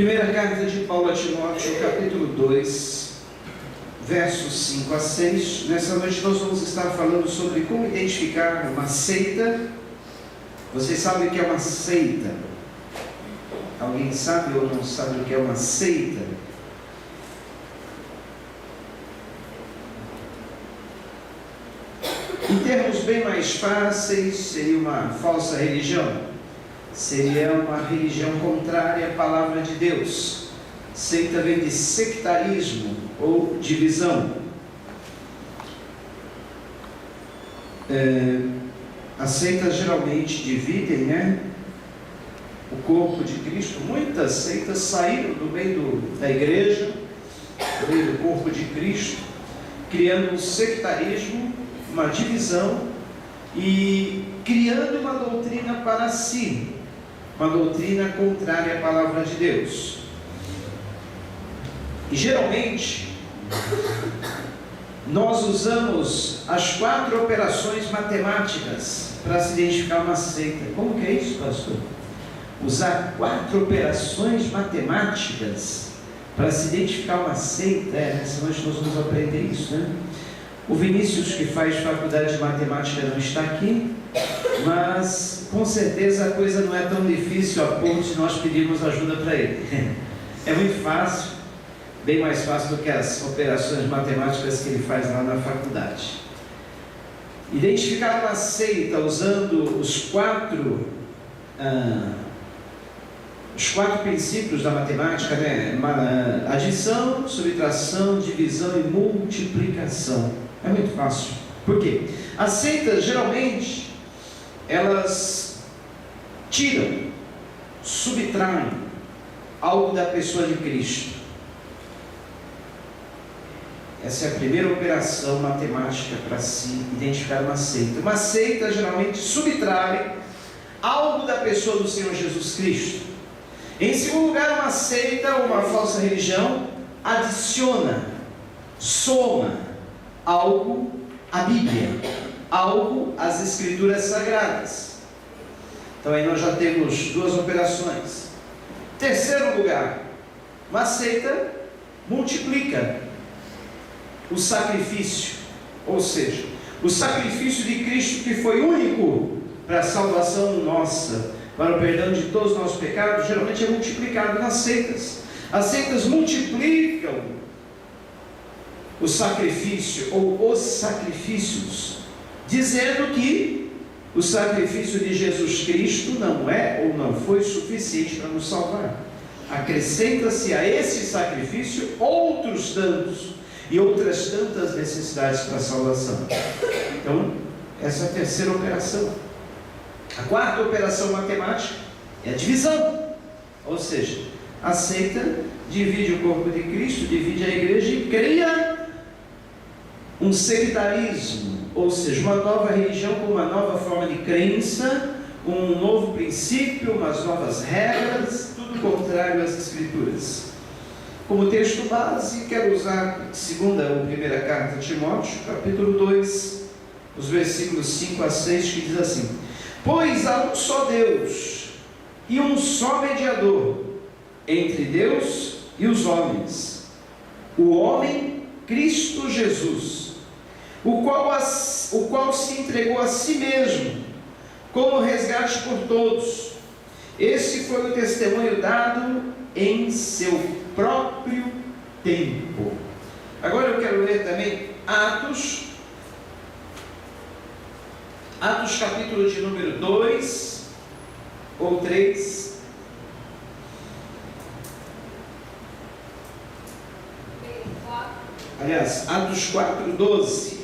Primeira carta de Paulo a Timóteo, capítulo 2, versos 5 a 6. Nessa noite nós vamos estar falando sobre como identificar uma seita. Vocês sabem o que é uma seita? Alguém sabe ou não sabe o que é uma seita? Em termos bem mais fáceis, seria uma falsa religião. Seria uma religião contrária à palavra de Deus. Seita vem de sectarismo ou divisão. As seitas geralmente dividem, o corpo de Cristo. Muitas seitas saíram do meio da igreja, do meio do corpo de Cristo, criando um sectarismo, uma divisão e criando uma doutrina para si, uma doutrina contrária à palavra de Deus. E geralmente nós usamos as 4 operações matemáticas para se identificar uma seita. Como que é isso, pastor? Usar 4 operações matemáticas para se identificar uma seita. Nessa noite nós vamos aprender isso, O Vinícius, que faz faculdade de matemática, não está aqui, mas com certeza a coisa não é tão difícil a ponto de nós pedirmos ajuda para ele. É muito fácil, bem mais fácil do que as operações matemáticas que ele faz lá na faculdade. Identificar uma seita usando os 4 princípios da matemática, adição, subtração, divisão e multiplicação. É muito fácil. Por quê? As seitas, geralmente, elas tiram, subtraem algo da pessoa de Cristo. Essa é a primeira operação matemática para se identificar uma seita. Uma seita, geralmente, subtrai algo da pessoa do Senhor Jesus Cristo. Em segundo lugar, uma seita, uma falsa religião, adiciona, soma algo à Bíblia, algo às Escrituras Sagradas. Então aí nós já temos 2 operações. Terceiro lugar, uma seita multiplica o sacrifício, ou seja, o sacrifício de Cristo, que foi único para a salvação nossa, para o perdão de todos os nossos pecados, geralmente é multiplicado nas seitas. As seitas multiplicam o sacrifício ou os sacrifícios, dizendo que o sacrifício de Jesus Cristo não é ou não foi suficiente para nos salvar. Acrescenta-se a esse sacrifício outros tantos e outras tantas necessidades para a salvação. Então, essa é a terceira operação. A 4ª operação matemática é a divisão, ou seja, a seita divide o corpo de Cristo, divide a igreja e cria um sectarismo, ou seja, uma nova religião com uma nova forma de crença, um novo princípio, umas novas regras, tudo contrário às Escrituras. Como texto base, quero usar segunda ou primeira carta de Timóteo, capítulo 2, os versículos 5 a 6, que diz assim: pois há um só Deus e um só mediador entre Deus e os homens, o homem Cristo Jesus, o qual se entregou a si mesmo como resgate por todos. Esse foi o testemunho dado em seu próprio tempo. Agora eu quero ler também Atos capítulo de número 2 ou 3. Aliás, Atos 4:12.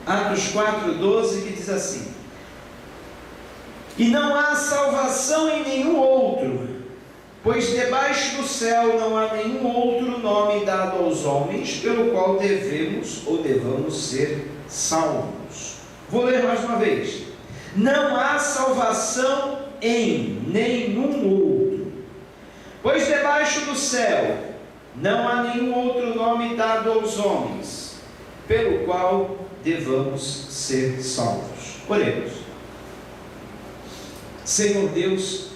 Atos 4:12, que diz assim: e não há salvação em nenhum outro, pois debaixo do céu não há nenhum outro nome dado aos homens pelo qual devamos ser salvos. Vou ler mais uma vez. Não há salvação em nenhum outro, pois debaixo do céu não há nenhum outro nome dado aos homens pelo qual devamos ser salvos. Oremos. Senhor Deus,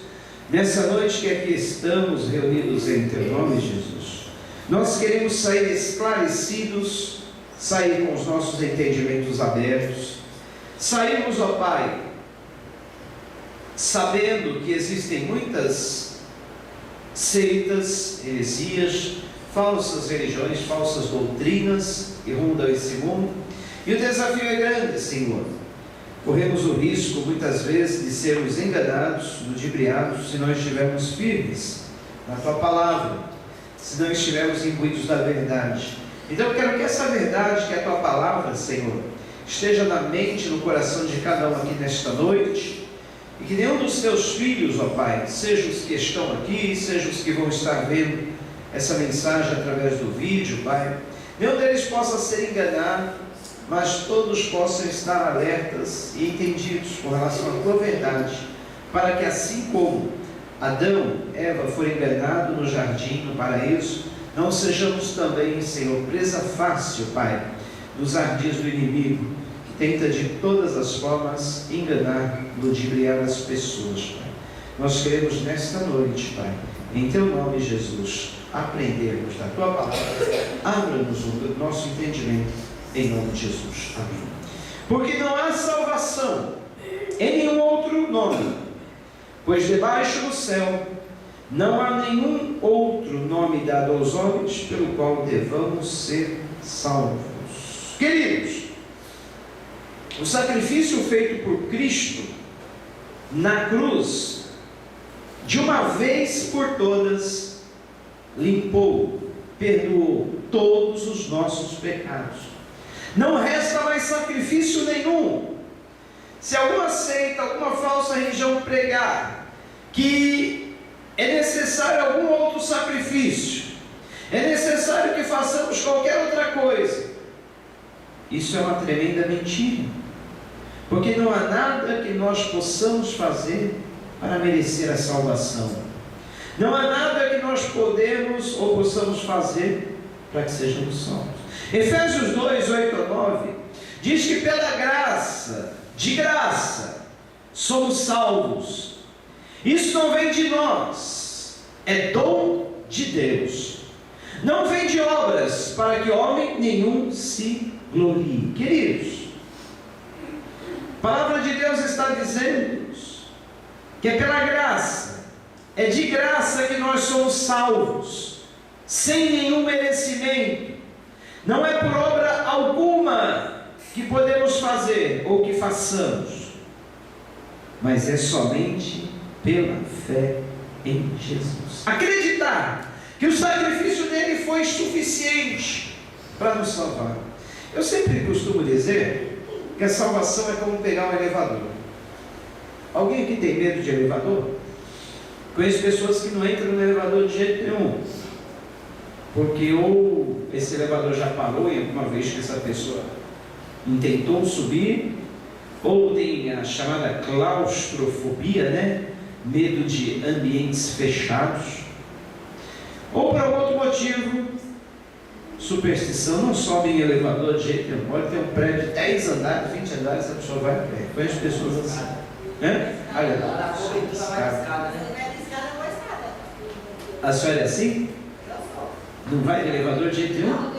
Nessa noite que aqui estamos reunidos em Teu nome, Jesus, nós queremos sair esclarecidos, sair com os nossos entendimentos abertos, sairmos, ó Pai, sabendo que existem muitas seitas, heresias, falsas religiões, falsas doutrinas que rondam esse mundo, e o desafio é grande, Senhor. Corremos o risco, muitas vezes, de sermos enganados, ludibriados, se não estivermos firmes na Tua palavra, se não estivermos imbuídos da verdade. Então eu quero que essa verdade, que é a Tua palavra, Senhor, esteja na mente, no coração de cada um aqui nesta noite, e que nenhum dos Teus filhos, ó Pai, sejam os que estão aqui, sejam os que vão estar vendo essa mensagem através do vídeo, Pai, nenhum deles possa ser enganado, mas todos possam estar alertas e entendidos com relação à Tua verdade, para que assim como Adão, Eva foram enganados no jardim, no paraíso, não sejamos também, Senhor, presa fácil, Pai, dos ardis do inimigo, que tenta de todas as formas enganar, ludibriar as pessoas, Pai. Nós queremos nesta noite, Pai, em Teu nome, Jesus, aprendermos da Tua palavra. Abra-nos o nosso entendimento, em nome de Jesus. Amém. Porque não há salvação em nenhum outro nome, pois debaixo do céu não há nenhum outro nome dado aos homens pelo qual devamos ser salvos. Queridos, o sacrifício feito por Cristo na cruz, de uma vez por todas, limpou, perdoou todos os nossos pecados. Não resta mais sacrifício nenhum. Se alguma seita, alguma falsa religião pregar que é necessário algum outro sacrifício, é necessário que façamos qualquer outra coisa, isso é uma tremenda mentira, porque não há nada que nós possamos fazer para merecer a salvação. Não há nada que nós podemos ou possamos fazer para que sejamos salvos. Efésios 2, 8 a 9 diz que pela graça, de graça, somos salvos. Isso não vem de nós, é dom de Deus. Não vem de obras, para que homem nenhum se glorie. Queridos, a palavra de Deus está dizendo-nos que é pela graça, é de graça que nós somos salvos, sem nenhum merecimento. Não é por obra alguma que podemos fazer ou que façamos, mas é somente pela fé em Jesus. Acreditar que o sacrifício dele foi suficiente para nos salvar. Eu sempre costumo dizer que a salvação é como pegar um elevador. Alguém aqui tem medo de elevador? Conheço pessoas que não entram no elevador de jeito nenhum, porque ou esse elevador já parou e alguma vez que essa pessoa intentou subir, ou tem a chamada claustrofobia, né? Medo de ambientes fechados, ou por algum outro motivo, superstição, não sobe em elevador de jeito nenhum. Pode ter um prédio de 10 andares, 20 andares, a pessoa vai a pé. Conheço pessoas assim. Olha lá, a senhora é assim? Não vai de elevador de jeito nenhum?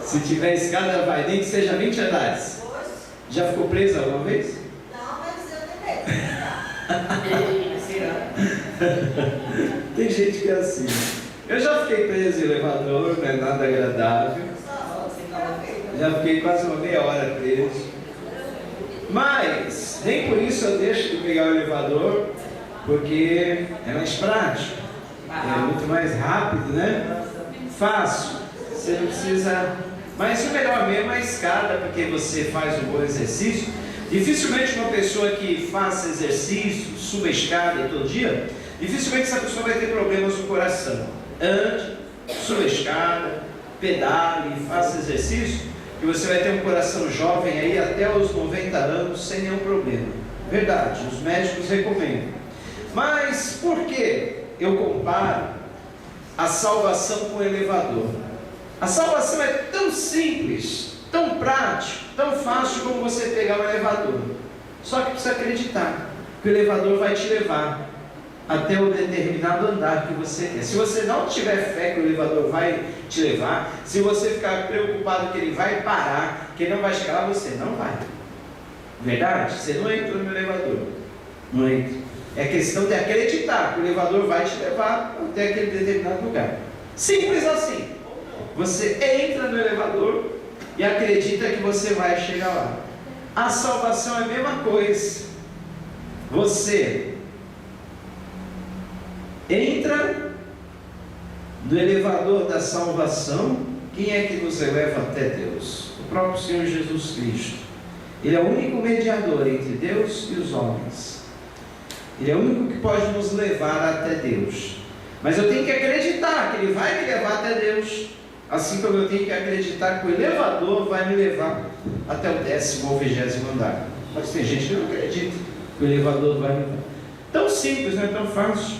Se tiver escada, vai, nem que seja 20 andares. Já ficou presa alguma vez? Não, mas eu também. Tem gente que é assim. Eu já fiquei preso em elevador, não é nada agradável. Já fiquei quase uma meia hora preso. Mas, nem por isso eu deixo de pegar o elevador, porque é mais prático, é muito mais rápido, né? Fácil. Você não precisa. Mas o melhor mesmo é a escada, porque você faz um bom exercício. Dificilmente uma pessoa que faça exercício, suba a escada todo dia, dificilmente essa pessoa vai ter problemas no coração. Ande, suba a escada, pedale, faça exercício, que você vai ter um coração jovem aí até os 90 anos sem nenhum problema. Verdade, os médicos recomendam. Mas por que eu comparo a salvação com o elevador? A salvação é tão simples, tão prático, tão fácil como você pegar o elevador. Só que precisa acreditar que o elevador vai te levar até o determinado andar que você quer. Se você não tiver fé que o elevador vai te levar, se você ficar preocupado que ele vai parar, que ele não vai chegar lá, você não vai. Verdade? Você não entrou no elevador. Não entra. É questão de acreditar que o elevador vai te levar até aquele determinado lugar. Simples assim. Você entra no elevador e acredita que você vai chegar lá. A salvação é a mesma coisa. Você entra no elevador da salvação. Quem é que nos leva até Deus? O próprio Senhor Jesus Cristo. Ele é o único mediador entre Deus e os homens. Ele é o único que pode nos levar até Deus. Mas eu tenho que acreditar que Ele vai me levar até Deus, assim como eu tenho que acreditar que o elevador vai me levar até o 10º ou 20º andar. Mas tem gente que não acredita que o elevador vai me levar. Tão simples, não é tão fácil.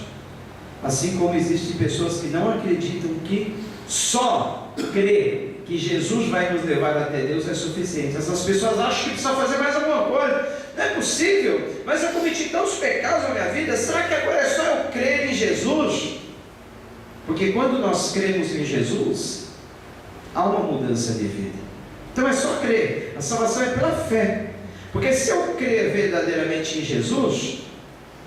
Assim como existem pessoas que não acreditam que só crer que Jesus vai nos levar até Deus é suficiente. Essas pessoas acham que precisa fazer mais alguma coisa. Não é possível, mas eu cometi tantos pecados na minha vida, será que agora é só eu crer em Jesus? Porque quando nós cremos em Jesus, há uma mudança de vida. Então é só crer, a salvação é pela fé. Porque se eu crer verdadeiramente em Jesus,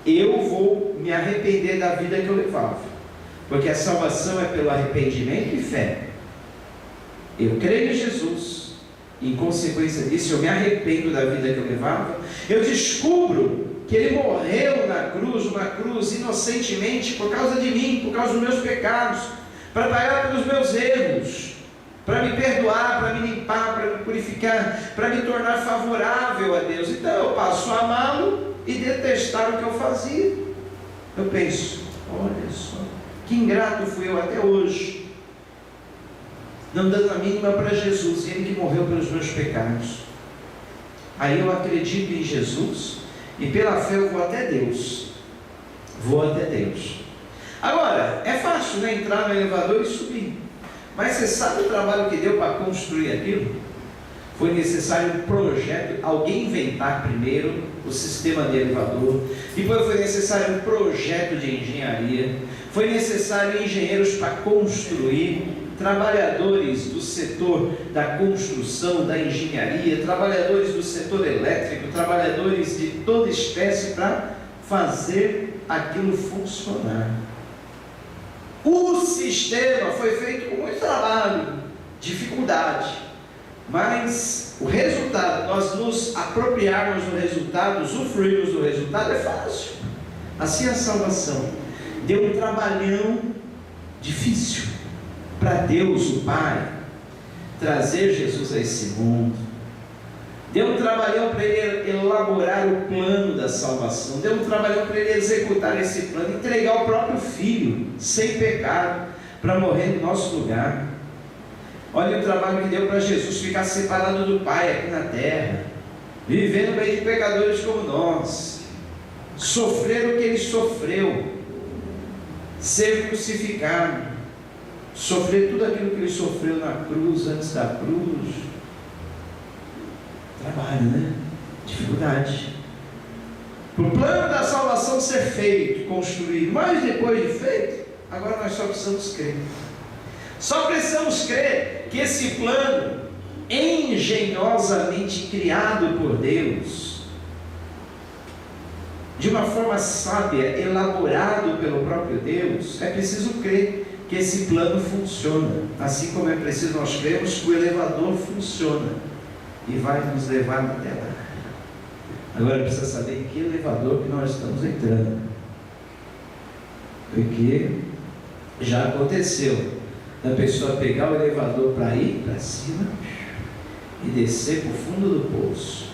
eu vou me arrepender da vida que eu levava. Porque a salvação é pelo arrependimento e fé. Eu creio em Jesus, e em consequência disso eu me arrependo da vida que eu levava. Eu descubro que Ele morreu na cruz, uma cruz inocentemente, por causa de mim, por causa dos meus pecados, para pagar pelos meus erros, para me perdoar, para me limpar, para me purificar, para me tornar favorável a Deus. Então eu passo a amá-lo e detestar o que eu fazia. Eu penso, olha só, que ingrato fui eu até hoje, não dando a mínima para Jesus, Ele que morreu pelos meus pecados. Aí eu acredito em Jesus, e pela fé eu vou até Deus. Vou até Deus. Agora, é fácil, né, entrar no elevador e subir. Mas você sabe o trabalho que deu para construir aquilo? Foi necessário um projeto, alguém inventar primeiro o sistema de elevador, depois foi necessário um projeto de engenharia, foi necessário engenheiros para construir, trabalhadores do setor da construção, da engenharia, trabalhadores do setor elétrico, trabalhadores de toda espécie para fazer aquilo funcionar. O sistema foi feito com muito trabalho, dificuldade, mas o resultado, nós nos apropriarmos do resultado, usufruirmos do resultado é fácil. Assim a salvação deu um trabalhão difícil para Deus o Pai trazer Jesus a esse mundo. Deu um trabalhão para Ele elaborar o plano da salvação, deu um trabalhão para Ele executar esse plano, entregar o próprio Filho sem pecado para morrer no nosso lugar. Olha o trabalho que deu para Jesus ficar separado do Pai aqui na terra, viver no meio de pecadores como nós, sofrer o que Ele sofreu, ser crucificado, sofrer tudo aquilo que Ele sofreu na cruz, antes da cruz. Trabalho, né? Dificuldade. Para o plano da salvação ser feito, construído, mas depois de feito, agora nós só precisamos crer. Só precisamos crer que esse plano, engenhosamente criado por Deus, de uma forma sábia, elaborado pelo próprio Deus, é preciso crer que esse plano funciona, assim como é preciso nós crermos que o elevador funciona e vai nos levar até lá. Agora precisa saber em que elevador que nós estamos entrando, porque já aconteceu da pessoa pegar o elevador para ir para cima e descer para o fundo do poço,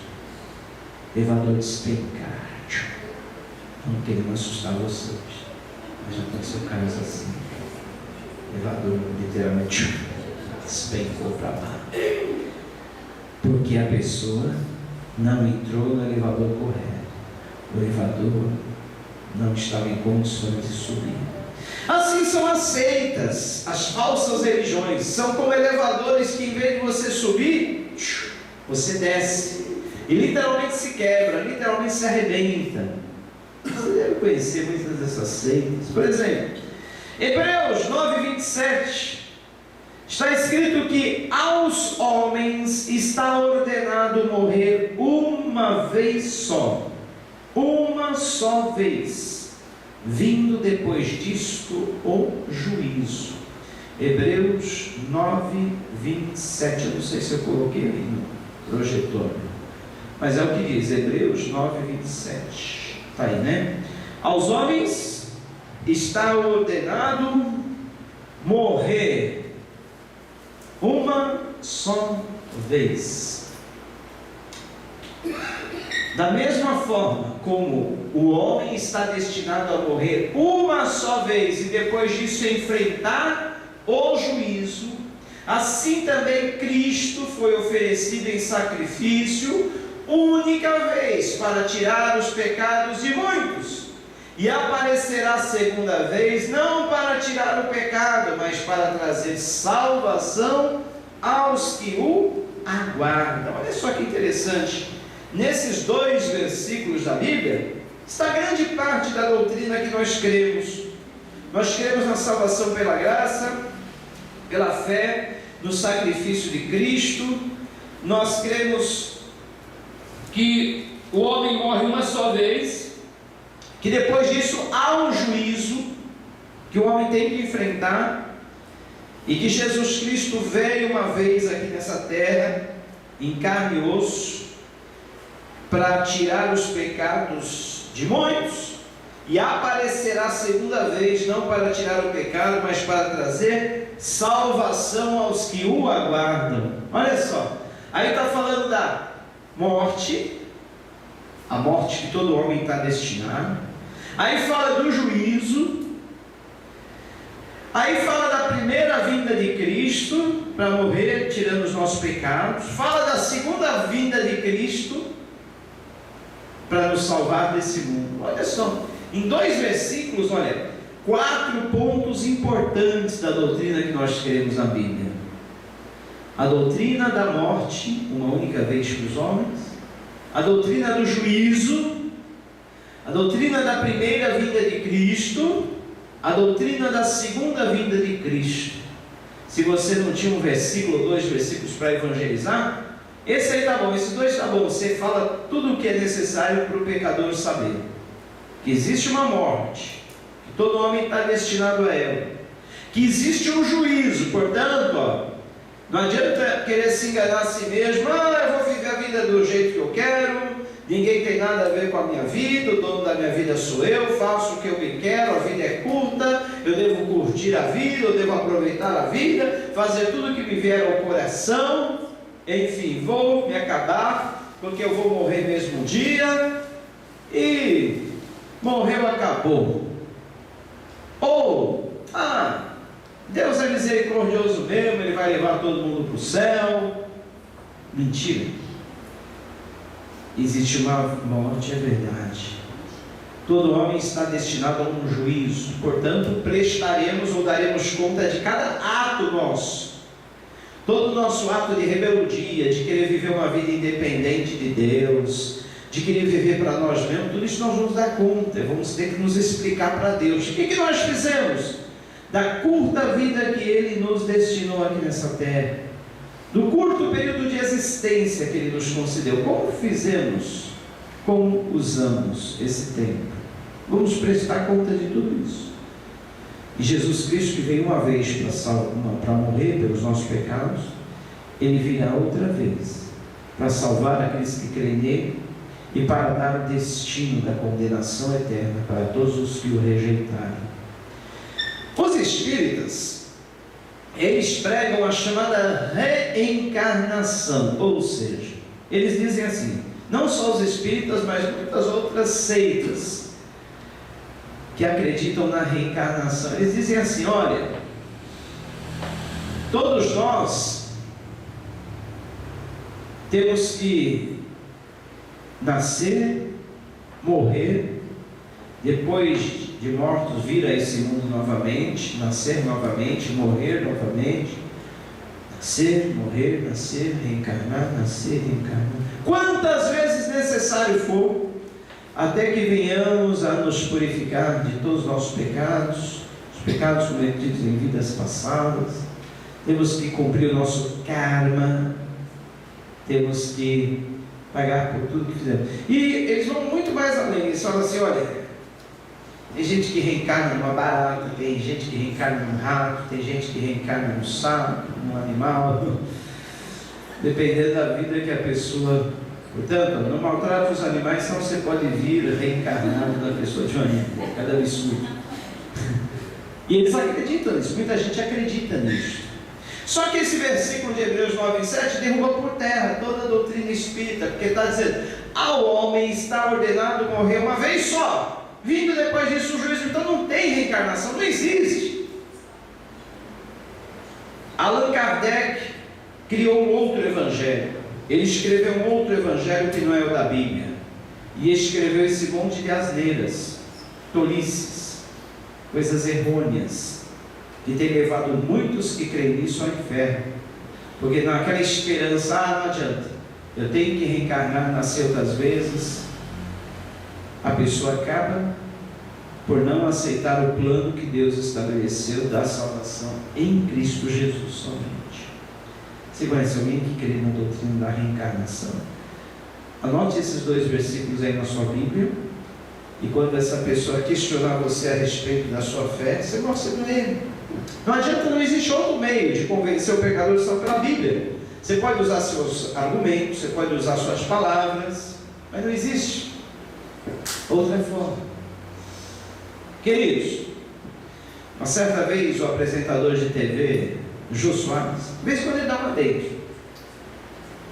elevador despencar. Não querendo assustar vocês, mas já aconteceu casos assim. Elevador literalmente despencou para baixo, porque a pessoa não entrou no elevador correto. O elevador não estava em condições de subir. Assim são as seitas, as falsas religiões. São como elevadores que, em vez de você subir, você desce. e literalmente se quebra, literalmente se arrebenta. Você deve conhecer muitas dessas seitas. Por exemplo, Hebreus 9:27 está escrito que aos homens está ordenado morrer uma vez só, uma só vez, vindo depois disto o juízo. Hebreus 9:27. Eu não sei se eu coloquei aí no projetor, mas é o que diz, Hebreus 9:27. Está aí, né? Aos homens está ordenado morrer uma só vez. Da mesma forma como o homem está destinado a morrer uma só vez e depois disso enfrentar o juízo, assim também Cristo foi oferecido em sacrifício única vez para tirar os pecados de muitos, e aparecerá segunda vez, não para tirar o pecado, mas para trazer salvação aos que o aguardam. Olha só que interessante, nesses 2 versículos da Bíblia está grande parte da doutrina que nós cremos. Nós cremos na salvação pela graça, pela fé, no sacrifício de Cristo. Nós cremos que o homem morre uma só vez, que depois disso há um juízo que o homem tem que enfrentar, e que Jesus Cristo veio uma vez aqui nessa terra, em carne e osso, para tirar os pecados de muitos, e aparecerá segunda vez, não para tirar o pecado, mas para trazer salvação aos que o aguardam. Olha só, aí está falando da morte, a morte que todo homem está destinado. Aí fala do juízo. Aí fala da primeira vinda de Cristo para morrer, tirando os nossos pecados. Fala da segunda vinda de Cristo para nos salvar desse mundo. Olha só, em 2 versículos, olha, 4 pontos importantes da doutrina que nós cremos na Bíblia: a doutrina da morte, uma única vez para os homens; a doutrina do juízo; a doutrina da primeira vinda de Cristo; a doutrina da segunda vinda de Cristo. Se você não tinha um versículo ou 2 versículos para evangelizar, esse aí está bom, esses 2 está bom. Você fala tudo o que é necessário para o pecador saber: que existe uma morte, que todo homem está destinado a ela, que existe um juízo. Portanto, não adianta querer se enganar a si mesmo: eu vou viver a vida do jeito que eu quero, ninguém tem nada a ver com a minha vida, o dono da minha vida sou eu, faço o que eu bem quero, a vida é curta, eu devo curtir a vida, eu devo aproveitar a vida, fazer tudo o que me vier ao coração, enfim, vou me acabar, porque eu vou morrer mesmo um dia, e morreu, acabou. Ou, Deus é misericordioso mesmo, Ele vai levar todo mundo para o céu. Mentira. Existe uma morte, é verdade. Todo homem está destinado a um juízo. Portanto, prestaremos ou daremos conta de cada ato nosso. Todo o nosso ato de rebeldia, de querer viver uma vida independente de Deus, de querer viver para nós mesmos, tudo isso nós vamos dar conta. Vamos ter que nos explicar para Deus. O que nós fizemos da curta vida que Ele nos destinou aqui nessa terra, do curto período de existência que Ele nos concedeu? Como fizemos? Como usamos esse tempo? Vamos prestar conta de tudo isso. E Jesus Cristo, que veio uma vez para morrer pelos nossos pecados, Ele virá outra vez para salvar aqueles que creem nele e para dar o destino da condenação eterna para todos os que o rejeitarem. Os espíritas, eles pregam a chamada reencarnação, ou seja, eles dizem assim, não só os espíritas, mas muitas outras seitas que acreditam na reencarnação, eles dizem assim: olha, todos nós temos que nascer, morrer, depois de mortos vir a esse mundo novamente, nascer novamente, morrer novamente, Nascer, morrer, nascer, reencarnar, nascer, reencarnar. Quantas vezes necessário for, até que venhamos a nos purificar de todos os nossos pecados, os pecados cometidos em vidas passadas. Temos que cumprir o nosso karma, temos que pagar por tudo que fizemos. E eles vão muito mais além, eles falam assim: olha, tem gente que reencarna numa barata, tem gente que reencarna num rato, tem gente que reencarna num sapo, num animal, dependendo da vida que a pessoa. Portanto, não maltrate os animais, senão você pode vir reencarnado na pessoa de um animal, cada absurdo. E eles acreditam nisso, muita gente acredita nisso. Só que esse versículo de Hebreus 9:7 derruba por terra toda a doutrina espírita, porque está dizendo: ao homem está ordenado morrer uma vez só, vindo depois disso o juízo. Então não tem reencarnação, não existe. Allan Kardec criou um outro evangelho. Ele escreveu um outro evangelho que não é o da Bíblia, e escreveu esse monte de asneiras, tolices, coisas errôneas, que tem levado muitos que creem nisso ao inferno, porque naquela esperança: não adianta, eu tenho que reencarnar, nascer outras vezes. A pessoa acaba por não aceitar o plano que Deus estabeleceu da salvação em Cristo Jesus somente. Você conhece alguém que crê na doutrina da reencarnação? Anote esses 2 versículos aí na sua Bíblia, e quando essa pessoa questionar você a respeito da sua fé, você mostra para ele. Não adianta, não existe outro meio de convencer o pecador só pela Bíblia. Você pode usar seus argumentos, você pode usar suas palavras, mas não existe outra forma. Queridos, uma certa vez o apresentador de TV, Jô Soares, de vez em quando ele dá uma date.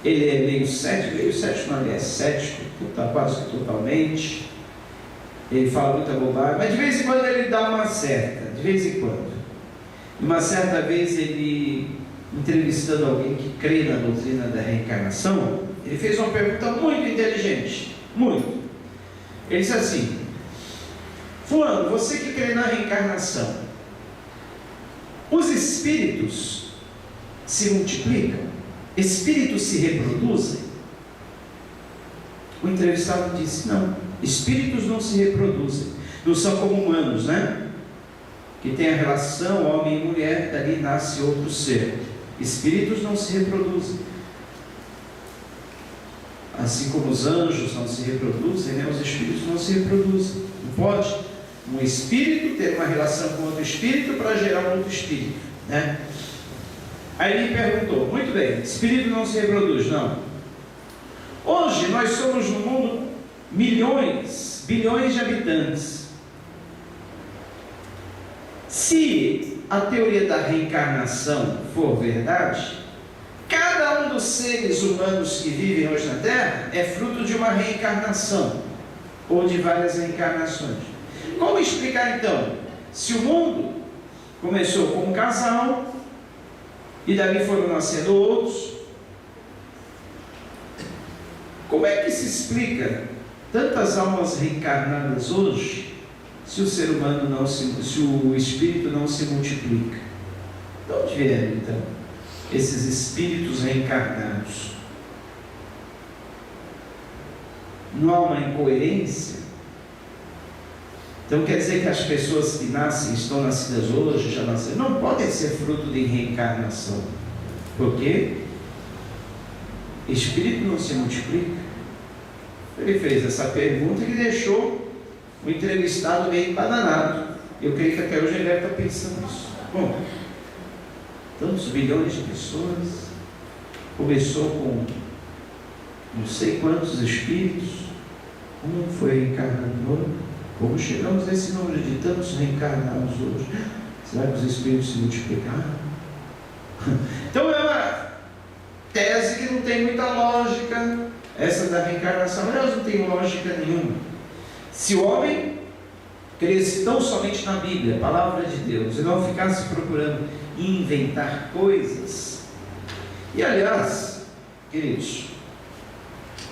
Ele é meio cético, não, ele é cético, quase que totalmente. Ele fala muita bobagem, mas de vez em quando ele dá uma certa, de vez em quando. Uma certa vez ele, entrevistando alguém que crê na doutrina da reencarnação, ele fez uma pergunta muito inteligente, muito. Ele disse assim: fulano, você que crê na reencarnação, os espíritos se multiplicam? Espíritos se reproduzem? O entrevistado disse: não, espíritos não se reproduzem, não são como humanos, né? Que tem a relação homem e mulher, dali nasce outro ser. Espíritos não se reproduzem, assim como os anjos não se reproduzem, né? Os espíritos não se reproduzem. Não pode um espírito ter uma relação com outro espírito para gerar um outro espírito, né? Aí ele perguntou: muito bem, espírito não se reproduz? Não. Hoje nós somos no mundo milhões, bilhões de habitantes. Se a teoria da reencarnação for verdade, cada um dos seres humanos que vivem hoje na Terra é fruto de uma reencarnação, ou de várias reencarnações. Como explicar então, se o mundo começou com um casal, e dali foram nascendo outros, como é que se explica tantas almas reencarnadas hoje, se o ser humano não se o espírito não se multiplica? De onde vieram então esses espíritos reencarnados? Não há uma incoerência? Então quer dizer que as pessoas que nascem, estão nascidas hoje, já nasceram, não podem ser fruto de reencarnação. Por quê? Espírito não se multiplica. Ele fez essa pergunta que deixou o entrevistado meio embananado. Eu creio que até hoje ele deve estar pensando nisso. Bom, tantos bilhões de pessoas, começou com não sei quantos espíritos, um foi reencarnador. Como chegamos nesse número de tantos reencarnados hoje? Será que os espíritos se multiplicaram? Então é uma tese que não tem muita lógica, essa da reencarnação. Aliás, não tem lógica nenhuma. Se o homem cresce tão somente na Bíblia, a palavra de Deus, e não ficasse procurando inventar coisas. E aliás, queridos,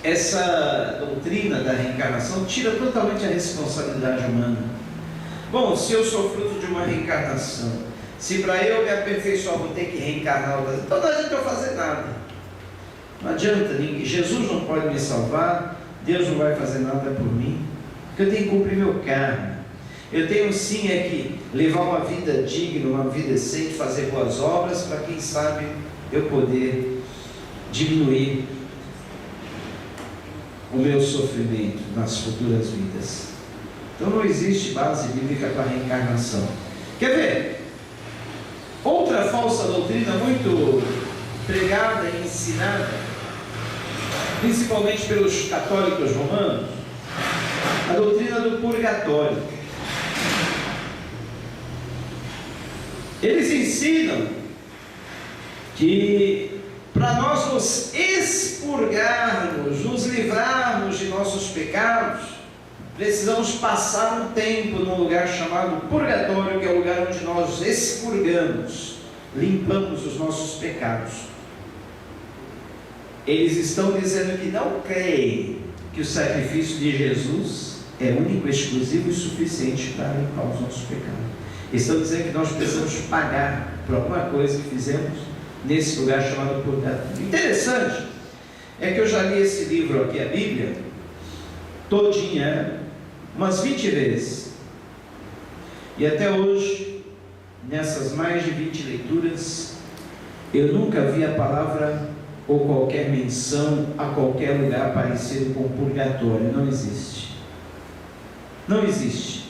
essa doutrina da reencarnação tira totalmente a responsabilidade humana. Bom, se eu sou fruto de uma reencarnação, Se para eu me aperfeiçoar, vou ter que reencarnar, então não adianta eu fazer nada. Não adianta, Jesus não pode me salvar, Deus não vai fazer nada por mim, porque eu tenho que cumprir meu cargo. Eu tenho sim é que levar uma vida digna, uma vida decente, fazer boas obras, para quem sabe eu poder diminuir o meu sofrimento nas futuras vidas. Então não existe base bíblica para a reencarnação. Quer ver? Outra falsa doutrina muito pregada e ensinada, principalmente pelos católicos romanos, a doutrina do purgatório. Eles ensinam que para nós nos expurgarmos, nos livrarmos de nossos pecados, precisamos passar um tempo num lugar chamado purgatório, que é o lugar onde nós expurgamos, limpamos os nossos pecados. Eles estão dizendo que não creem que o sacrifício de Jesus é único, exclusivo e suficiente para limpar os nossos pecados. Estão dizendo que nós precisamos pagar por alguma coisa que fizemos nesse lugar chamado purgatório. Interessante é que eu já li esse livro aqui, a Bíblia, todinha, umas 20 vezes. E até hoje, nessas mais de 20 leituras, eu nunca vi a palavra ou qualquer menção a qualquer lugar parecido com purgatório. Não existe. Não existe.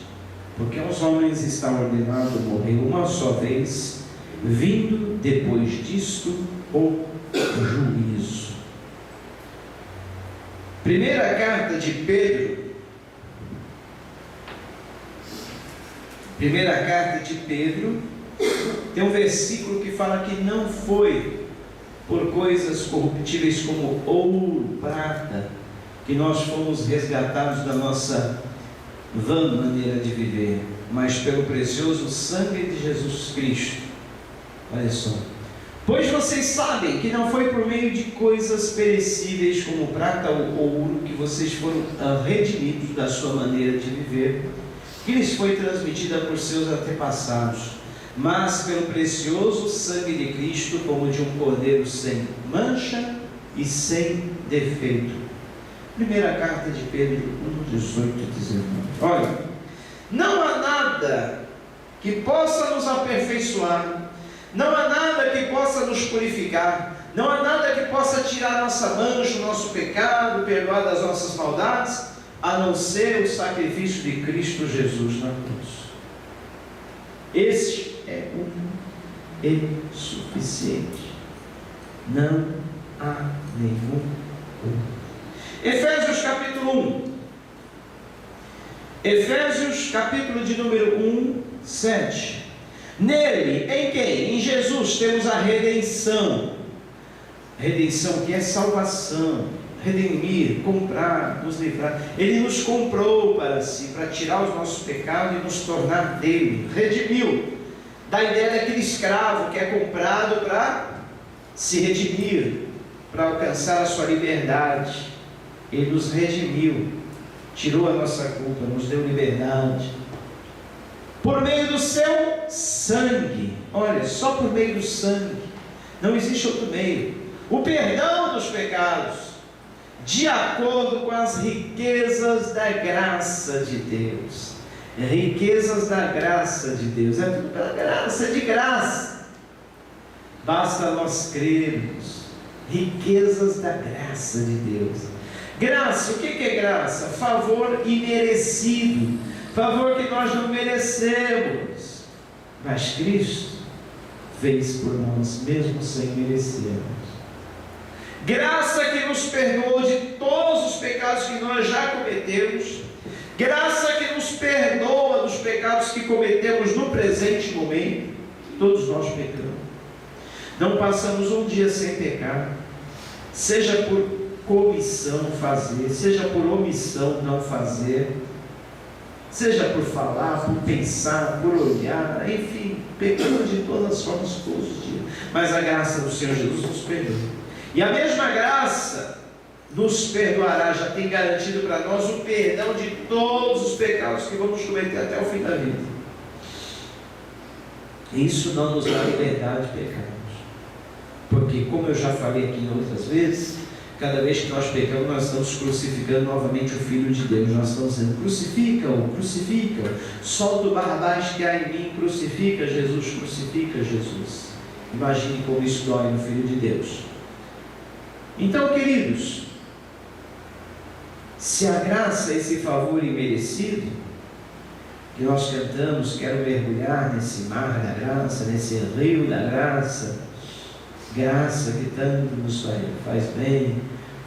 Porque os homens estão ordenados a morrer uma só vez, vindo depois disto o juízo. Primeira carta de Pedro, tem um versículo que fala que não foi por coisas corruptíveis como ouro, prata, que nós fomos resgatados da nossa vã maneira de viver, mas pelo precioso sangue de Jesus Cristo. Olha só. Pois vocês sabem que não foi por meio de coisas perecíveis como prata ou ouro que vocês foram redimidos da sua maneira de viver, que lhes foi transmitida por seus antepassados, mas pelo precioso sangue de Cristo, como de um cordeiro sem mancha e sem defeito. Primeira carta de Pedro 1, 18 e 19. Olha, não há nada que possa nos aperfeiçoar, não há nada que possa nos purificar, não há nada que possa tirar nossa mancha, o nosso pecado, perdoar das nossas maldades, a não ser o sacrifício de Cristo Jesus na cruz. Este é único e suficiente. Não há nenhum outro. Efésios capítulo 1. Efésios capítulo de número 1, 7. Nele, em quem? Em Jesus temos a redenção. Redenção que é salvação. Redimir, comprar, nos livrar. Ele nos comprou para si, para tirar os nossos pecados e nos tornar dele. Redimiu. Da ideia daquele escravo que é comprado para se redimir, para alcançar a sua liberdade. Ele nos redimiu, tirou a nossa culpa, nos deu liberdade. Por meio do seu sangue. Olha, só por meio do sangue. Não existe outro meio. O perdão dos pecados, de acordo com as riquezas da graça de Deus. Riquezas da graça de Deus. É tudo pela graça, é de graça. Basta nós crermos. Riquezas da graça de Deus. Graça, o que é graça? Favor imerecido. Favor que nós não merecemos. Mas Cristo fez por nós, mesmo sem merecermos. Graça que nos perdoou de todos os pecados que nós já cometemos. Graça que nos perdoa dos pecados que cometemos no presente momento. Todos nós pecamos. Não passamos um dia sem pecar. Seja por comissão fazer, seja por omissão não fazer, seja por falar, por pensar, por olhar, enfim, pecamos de todas as formas todos os dias. Mas a graça do Senhor Jesus nos perdoa. E a mesma graça nos perdoará, já tem garantido para nós o perdão de todos os pecados que vamos cometer até o fim da vida. Isso não nos dá liberdade de pecarmos. Porque, como eu já falei aqui outras vezes, cada vez que nós pecamos, nós estamos crucificando novamente o Filho de Deus. Nós estamos dizendo: crucifica-o, crucifica-o, solta o Barrabás que há em mim, crucifica Jesus, crucifica Jesus. Imagine como isso dói no Filho de Deus. Então, queridos, se a graça é esse favor imerecido, que nós cantamos, quero mergulhar nesse mar da graça, nesse rio da graça, graça que tanto nos faz bem,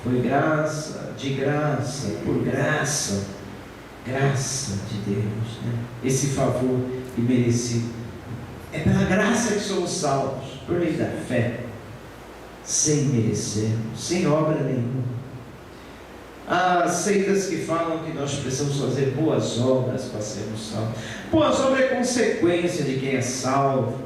foi graça, de graça, por graça, graça de Deus, né? Esse favor imerecido. É pela graça que somos salvos, por meio da fé, sem merecer, sem obra nenhuma. Há seitas que falam que nós precisamos fazer boas obras para sermos salvos. Boas obras é consequência de quem é salvo.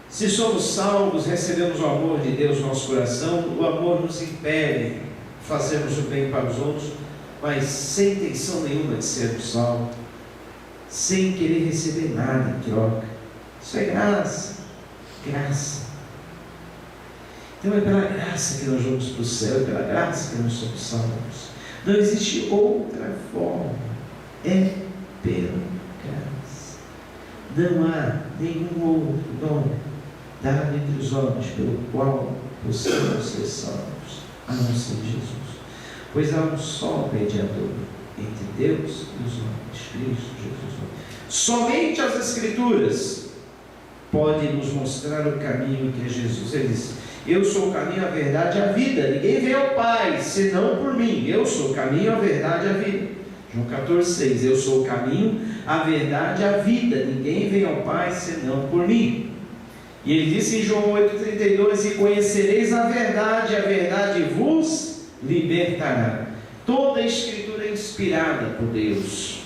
Se somos salvos, recebemos o amor de Deus no nosso coração, o amor nos impele a fazermos o bem para os outros, mas sem intenção nenhuma de sermos salvos, sem querer receber nada em troca. Isso é graça, graça. Então é pela graça que nós vamos para o céu, é pela graça que nós somos salvos. Não existe outra forma, é pela graça. Não há nenhum outro nome dado entre os homens pelo qual possamos ser salvos, a não ser Jesus. Pois há um só mediador entre Deus e os homens, Cristo Jesus. Somente as Escrituras podem nos mostrar o caminho que é Jesus. Ele diz: eu sou o caminho, a verdade e a vida. Ninguém vem ao Pai senão por mim. Eu sou o caminho, a verdade e a vida. João 14,6. Eu sou o caminho, a verdade e a vida. Ninguém vem ao Pai senão por mim. E ele disse em João 8,32: e conhecereis a verdade vos libertará. Toda a Escritura é inspirada por Deus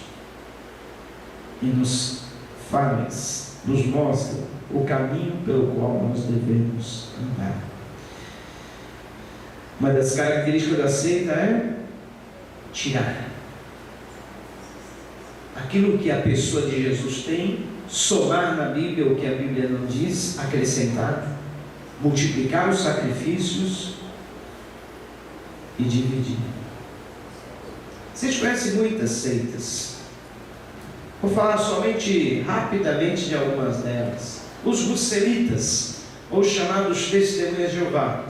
e nos faz, nos mostra o caminho pelo qual nós devemos andar. Uma das características da seita é tirar aquilo que a pessoa de Jesus tem, somar na Bíblia o que a Bíblia não diz, acrescentar, multiplicar os sacrifícios e dividir. Vocês conhecem muitas seitas. Vou falar somente rapidamente de algumas delas. Os russelitas, ou chamados testemunhas de Jeová.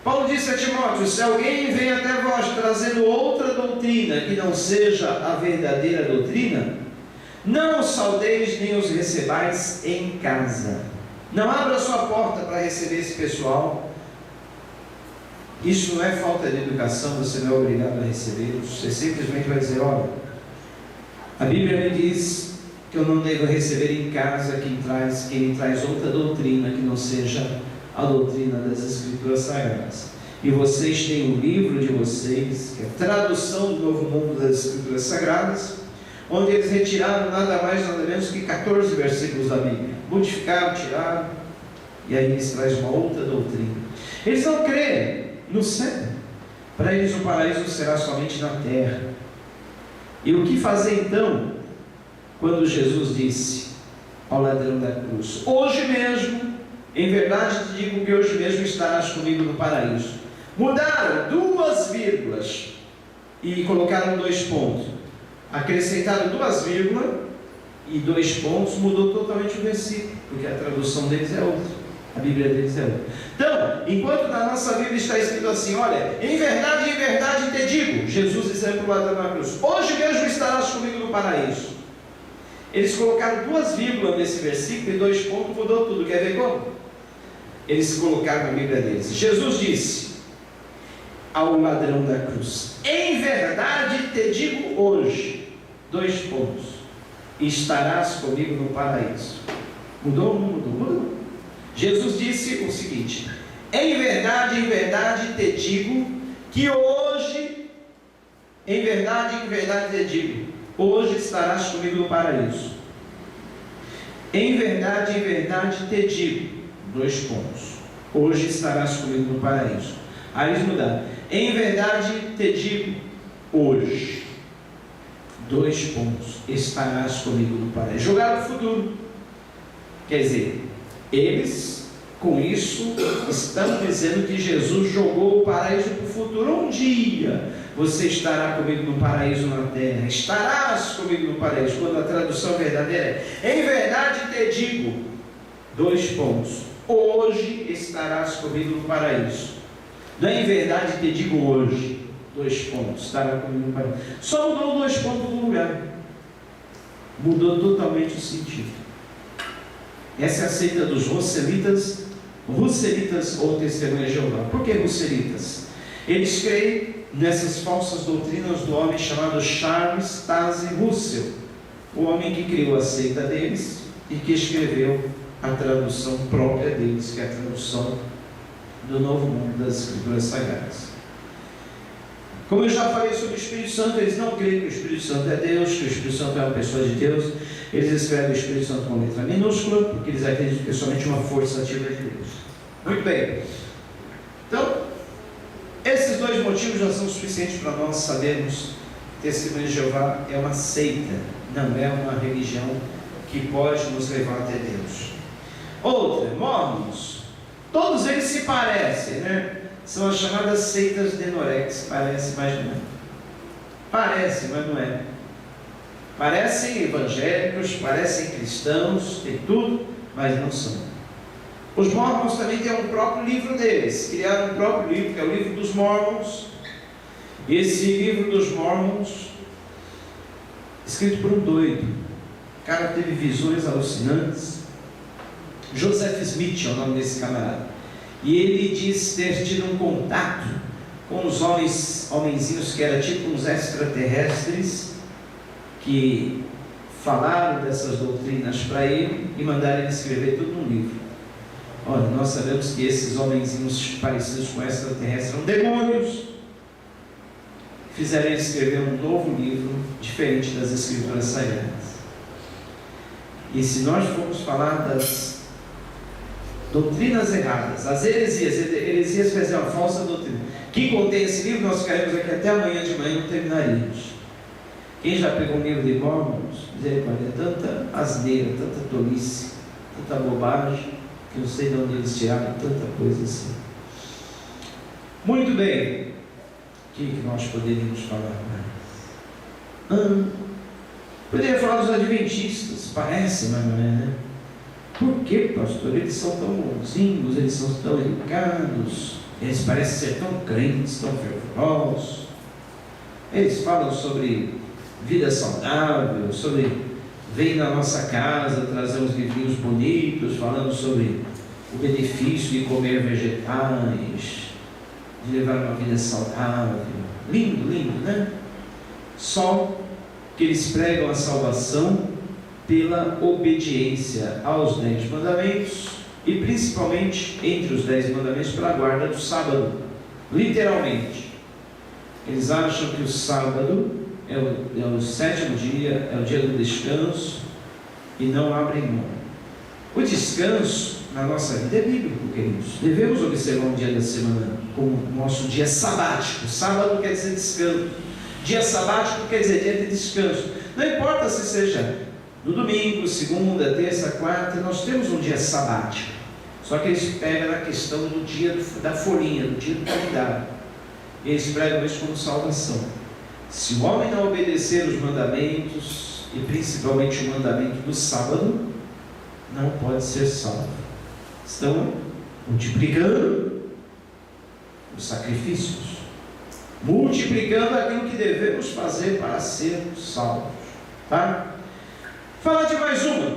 Paulo disse a Timóteo: se alguém vem até vós trazendo outra doutrina que não seja a verdadeira doutrina, não os saudeis nem os recebais em casa. Não abra sua porta para receber esse pessoal. Isso não é falta de educação, você não é obrigado a recebê-los. Você simplesmente vai dizer: olha, a Bíblia me diz que eu não devo receber em casa quem me traz outra doutrina que não seja a doutrina das Escrituras Sagradas. E vocês têm o livro de vocês, que é a tradução do Novo Mundo das Escrituras Sagradas, onde eles retiraram nada mais nada menos que 14 versículos da Bíblia, modificaram, tiraram, e aí eles trazem uma outra doutrina. Eles não creem no céu. Para eles o paraíso será somente na terra. E o que fazer então, quando Jesus disse ao ladrão da cruz: hoje mesmo, em verdade te digo que hoje mesmo estarás comigo no paraíso? Mudaram 2 vírgulas e colocaram 2 pontos. Acrescentaram 2 vírgulas e 2 pontos, mudou totalmente o versículo, porque a tradução deles é outra, a Bíblia deles é outra. Então, enquanto na nossa Bíblia está escrito assim: olha, em verdade te digo, Jesus dizendo para o ladrão da cruz: hoje mesmo estarás comigo no paraíso. Eles colocaram 2 vírgulas nesse versículo e 2 pontos, mudou tudo. Quer ver como? Eles colocaram na Bíblia deles: Jesus disse ao ladrão da cruz: em verdade te digo hoje, 2 pontos, estarás comigo no paraíso. Mudou ou não mudou? Mudou. Jesus disse o seguinte: em verdade te digo que hoje, em verdade te digo, hoje estarás comigo no paraíso. Em verdade te digo, 2 pontos, hoje estarás comigo no paraíso. Aí eles mudaram: em verdade te digo, hoje, 2 pontos, estarás comigo no paraíso. Jogaram no futuro. Quer dizer, Eles, com isso, estão dizendo que Jesus jogou o paraíso para o futuro. Um dia você estará comigo no paraíso na terra, estarás comigo no paraíso, quando a tradução verdadeira é: em verdade te digo, hoje estarás comigo no paraíso. Não é em verdade te digo hoje, estará comigo no paraíso. Só mudou 2 pontos do lugar, mudou totalmente o sentido. Essa é a seita dos Russelitas ou Testemunha de Jeová. Por que Russelitas? Eles creem nessas falsas doutrinas do homem chamado Charles Taze Russell, o homem que criou a seita deles e que escreveu a tradução própria deles, que é a tradução do Novo Mundo das Escrituras Sagradas. Como eu já falei sobre o Espírito Santo, eles não creem que o Espírito Santo é Deus, que o Espírito Santo é uma pessoa de Deus. Eles escrevem o Espírito Santo com letra minúscula, porque eles acreditam que é somente uma força ativa de Deus. Muito bem. Então, esses 2 motivos já são suficientes para nós sabermos que Testemunha de Jeová é uma seita, não é uma religião que pode nos levar até Deus. Outra, Mormons. Todos eles se parecem, né? São as chamadas seitas de Norex. Parece, mas não é. Parece, mas não é. Parecem evangélicos, parecem cristãos, tem tudo, mas não são. Os Mormons também têm um próprio livro deles. Criaram um próprio livro, que é o livro dos Mormons. E esse livro dos Mormons, escrito por um doido. O cara teve visões alucinantes. Joseph Smith é o nome desse camarada. E ele diz ter tido um contato com os homenzinhos que eram tipo uns extraterrestres, que falaram dessas doutrinas para ele e mandaram ele escrever tudo num livro. Olha, nós sabemos que esses homenzinhos parecidos com extraterrestres são demônios. Fizeram ele escrever um novo livro diferente das Escrituras Sagradas. E se nós formos falar das doutrinas erradas, as heresias quer dizer uma falsa doutrina, que contém esse livro, nós ficaremos aqui até amanhã de manhã e não terminaríamos. Quem já pegou um livro de Mormons, misericórdia, tanta asneira, tanta tolice, tanta bobagem, que eu não sei de onde eles tiraram tanta coisa assim. Muito bem, o que nós poderíamos falar mais? Poderia falar dos adventistas, parece, mas não é, né? Por que, pastor? Eles são tão bonzinhos, eles são tão educados, eles parecem ser tão crentes, tão fervorosos. Eles falam sobre vida saudável, sobre vem na nossa casa trazer uns livrinhos bonitos, falando sobre o benefício de comer vegetais, de levar uma vida saudável. Lindo, lindo, né? Só que eles pregam a salvação pela obediência aos 10 mandamentos e principalmente entre os 10 mandamentos pela guarda do sábado. Literalmente, eles acham que o sábado é o 7º dia, é o dia do descanso e não abrem mão. O descanso na nossa vida é bíblico, queridos. Devemos observar um dia da semana como nosso dia sabático. Sábado quer dizer descanso. Dia sabático quer dizer dia de descanso. Não importa se seja no domingo, segunda, terça, quarta, nós temos um dia sabático. Só que eles pegam na questão do dia da folhinha, do dia do calendário. Eles pregam isso como salvação. Se o homem não obedecer os mandamentos, e principalmente o mandamento do sábado, não pode ser salvo. Estão multiplicando os sacrifícios, multiplicando aquilo que devemos fazer para sermos salvos. Tá? Falar de mais uma.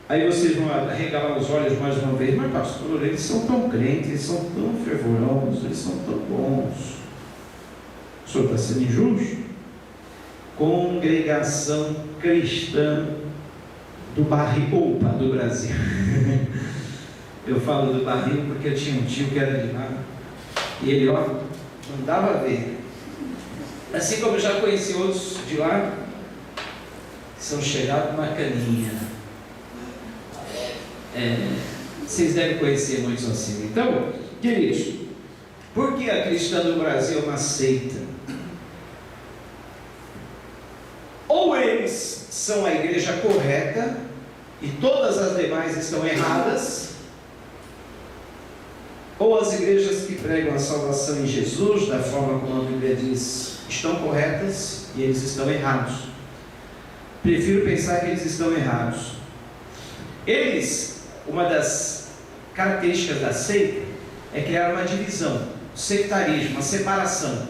Aí vocês vão arregalar os olhos mais uma vez. Mas pastor, eles são tão crentes, eles são tão fervorosos, eles são tão bons. O senhor está sendo injusto? Congregação Cristã do Barril, do Brasil. Eu falo do Barril porque eu tinha um tio que era de lá. E ele, não dava a ver. Assim como eu já conheci outros de lá, que são chegados na caninha. Vocês devem conhecer muitos assim. Então, queridos, por que a Cristã do Brasil é uma seita? Ou eles são a igreja correta e todas as demais estão erradas, ou as igrejas que pregam a salvação em Jesus, da forma como a Bíblia diz, estão corretas e eles estão errados. Prefiro pensar que eles estão errados. Uma das características da seita é criar uma divisão, um sectarismo, uma separação.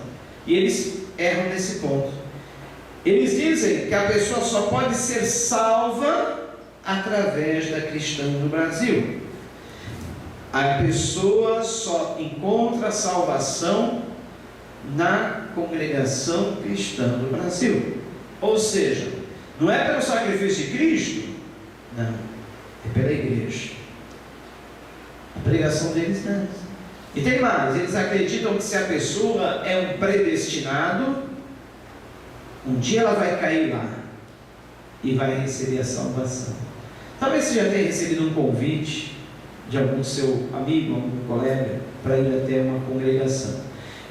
E eles erram nesse ponto. Eles dizem que a pessoa só pode ser salva através da Cristã do Brasil. A pessoa só encontra salvação na congregação cristã do Brasil. Ou seja, não é pelo sacrifício de Cristo, não, é pela igreja. A pregação deles não é essa. E tem mais, eles acreditam que se a pessoa é um predestinado, um dia ela vai cair lá e vai receber a salvação. Talvez você já tenha recebido um convite de algum seu amigo, algum colega, para ir até uma congregação.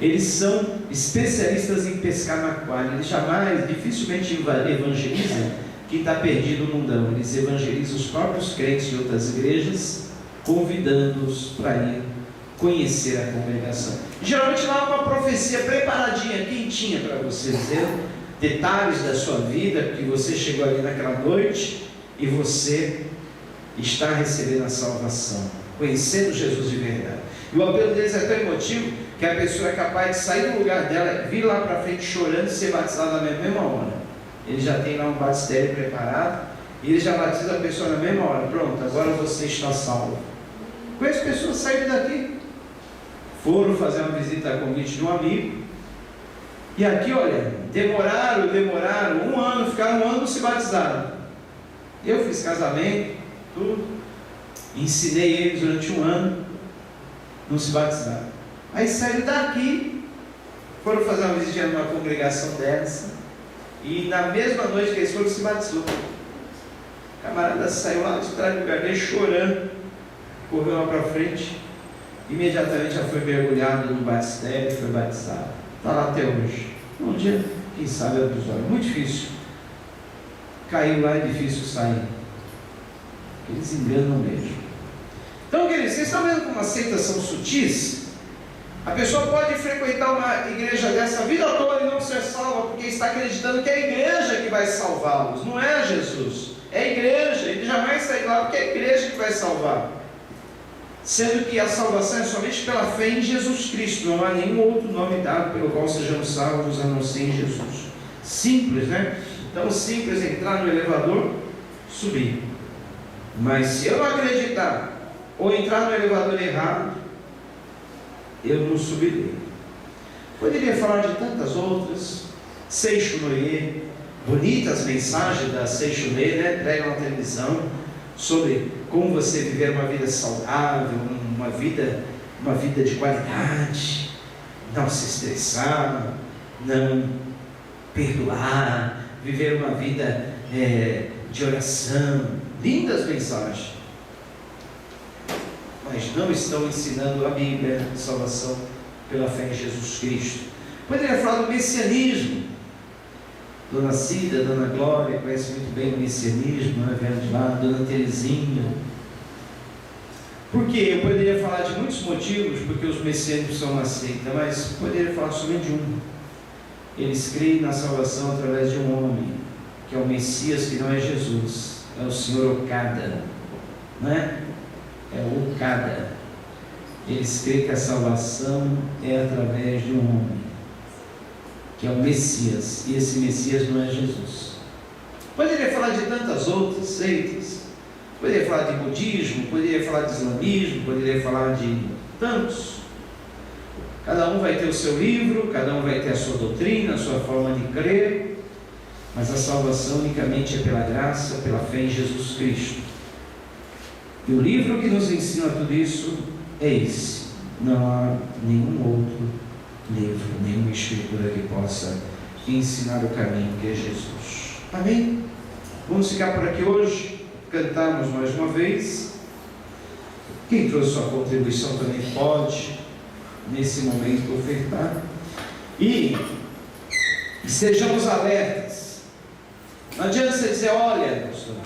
Eles são especialistas em pescar no aquário. Eles dificilmente evangelizam quem está perdido no mundão. Eles evangelizam os próprios crentes de outras igrejas, convidando-os para ir conhecer a congregação. Geralmente lá há uma profecia preparadinha, quentinha para você dizer detalhes da sua vida, que você chegou ali naquela noite e você está recebendo a salvação, conhecendo Jesus de verdade. E o apelo deles é tão emotivo que a pessoa é capaz de sair do lugar dela, vir lá para frente chorando e ser batizada na mesma hora. Ele já tem lá um batistério preparado e ele já batiza a pessoa na mesma hora. Pronto, agora você está salvo. Conheço pessoas saíram daqui, foram fazer uma visita a convite de um amigo, e aqui, olha, demoraram 1 ano, ficaram 1 ano, se batizaram. Eu fiz casamento, tudo, ensinei eles durante 1 ano, não se batizaram. Aí saíram daqui, foram fazer uma visita numa congregação dessa, e na mesma noite que eles foram, se batizou. O camarada saiu lá de trás do lugar dele chorando, correu lá para frente, imediatamente já foi mergulhado no batistério e foi batizado. Está lá até hoje. Um dia, quem sabe, é dos olhos. Muito difícil. Caiu lá, é difícil sair. Eles enganam mesmo. Então, queridos, vocês estão vendo como uma seitas são sutis? A pessoa pode frequentar uma igreja dessa a vida toda e não ser salva, porque está acreditando que é a igreja que vai salvá-los. Não é Jesus. É a igreja. Ele jamais sai de lá porque é a igreja que vai salvar. Sendo que a salvação é somente pela fé em Jesus Cristo, não há nenhum outro nome dado pelo qual sejamos salvos a não ser em Jesus. Simples, né? Então, simples entrar no elevador, subir. Mas se eu não acreditar, ou entrar no elevador errado, eu não subirei. Poderia falar de tantas outras, Seixo Noé, bonitas mensagens da Seixo Noé, né? Pregam na televisão, sobre como você viver uma vida saudável, uma vida de qualidade, não se estressar, não perdoar, viver uma vida de oração. Lindas mensagens, mas não estão ensinando a Bíblia, a salvação pela fé em Jesus Cristo. Poderia falar do messianismo. Dona Cida, Dona Glória conhece muito bem o messianismo, né? Vendo de lá, Dona Terezinha. Por quê? Eu poderia falar de muitos motivos porque os messiânicos são uma seita, mas poderia falar somente de um. Eles creem na salvação através de um homem, que é o Messias, que não é Jesus, é o Senhor Okada, né? É o Okada. Eles creem que a salvação é através de um homem, que é o Messias, e esse Messias não é Jesus. Poderia falar de tantas outras seitas, poderia falar de budismo, poderia falar de islamismo, poderia falar de tantos. Cada um vai ter o seu livro, cada um vai ter a sua doutrina, a sua forma de crer, mas a salvação unicamente é pela graça, pela fé em Jesus Cristo. E o livro que nos ensina tudo isso é esse. Não há nenhum outro livro, nenhuma escritura que possa ensinar o caminho, que é Jesus. Amém? Vamos ficar por aqui hoje, cantamos mais uma vez. Quem trouxe sua contribuição também pode, nesse momento, ofertar. E estejamos alertas. Não adianta você dizer, olha, pastor,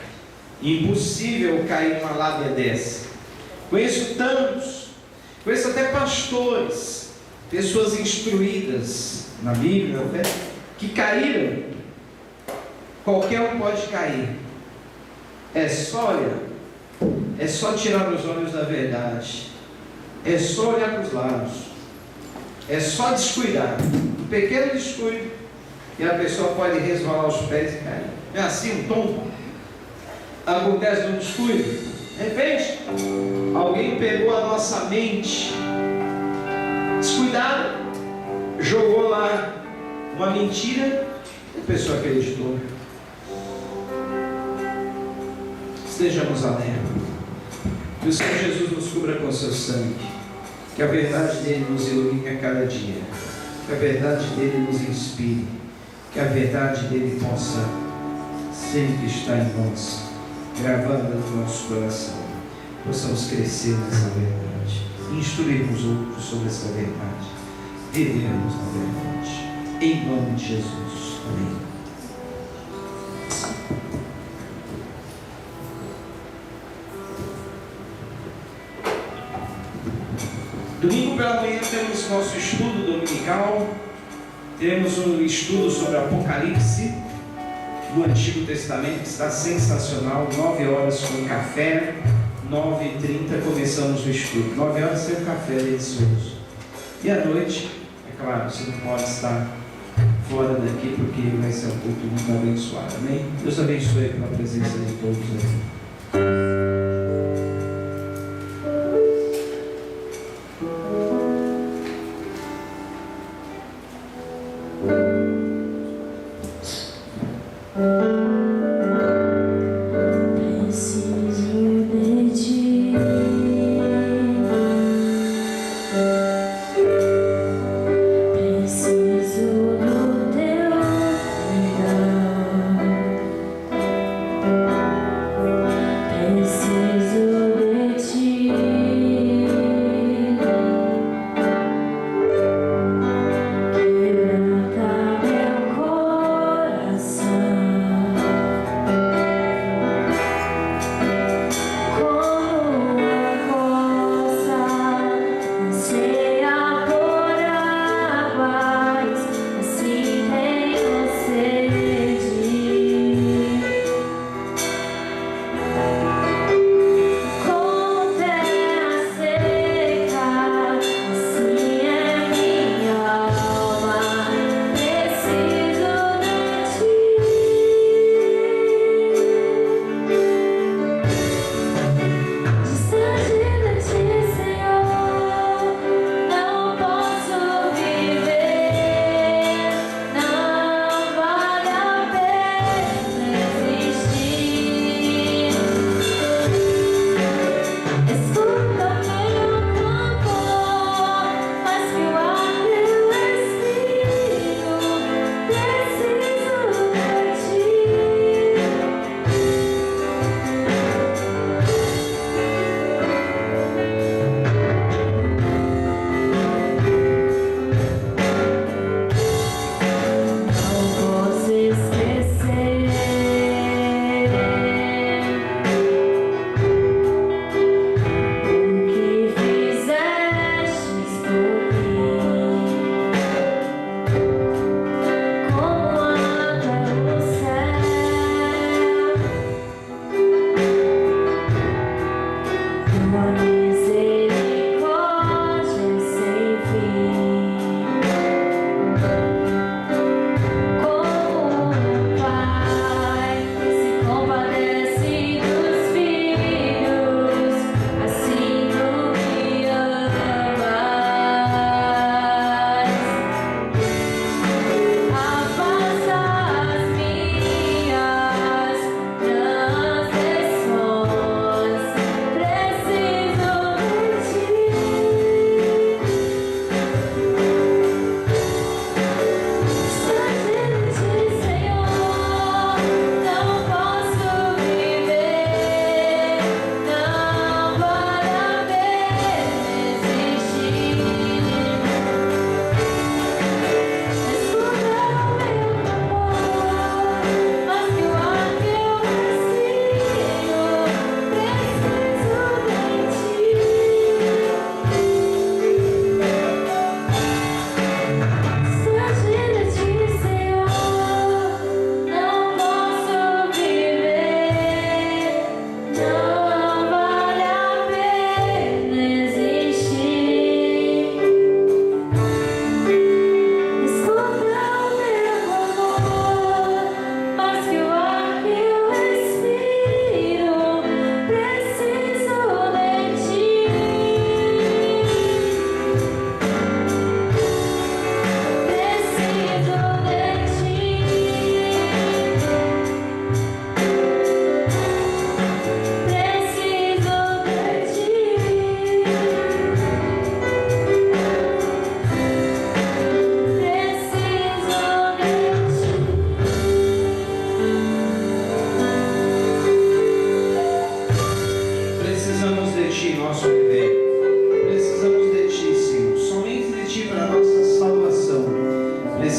impossível cair numa lábia dessa. Conheço tantos Conheço até pastores, pessoas instruídas na Bíblia, né, que caíram. Qualquer um pode cair. É só tirar os olhos da verdade. É só olhar para os lados. É só descuidar. Um pequeno descuido e a pessoa pode resvalar os pés e cair. É assim um tombo. Acontece no descuido. De repente, alguém pegou a nossa mente descuidado, jogou lá uma mentira e a pessoa acreditou. Estejamos alerta. Que o Senhor Jesus nos cubra com seu sangue. Que a verdade dele nos ilumine a cada dia. Que a verdade dele nos inspire. Que a verdade dele possa sempre estar em nós, gravada no nosso coração. Possamos crescer nessa verdade. Instruirmos outros sobre essa verdade. Vivermos na verdade. Em nome de Jesus. Amém. Domingo pela manhã temos nosso estudo dominical. Teremos um estudo sobre Apocalipse no Antigo Testamento, que está sensacional. 9 horas com café, 9h30 começamos o estudo. 9 horas sem um café delicioso. E à noite, é claro, você não pode estar fora daqui, porque vai ser um culto muito abençoado. Amém? Deus abençoe pela presença de todos aqui.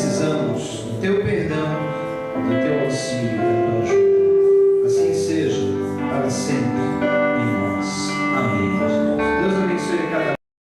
precisamos do teu perdão, do teu auxílio.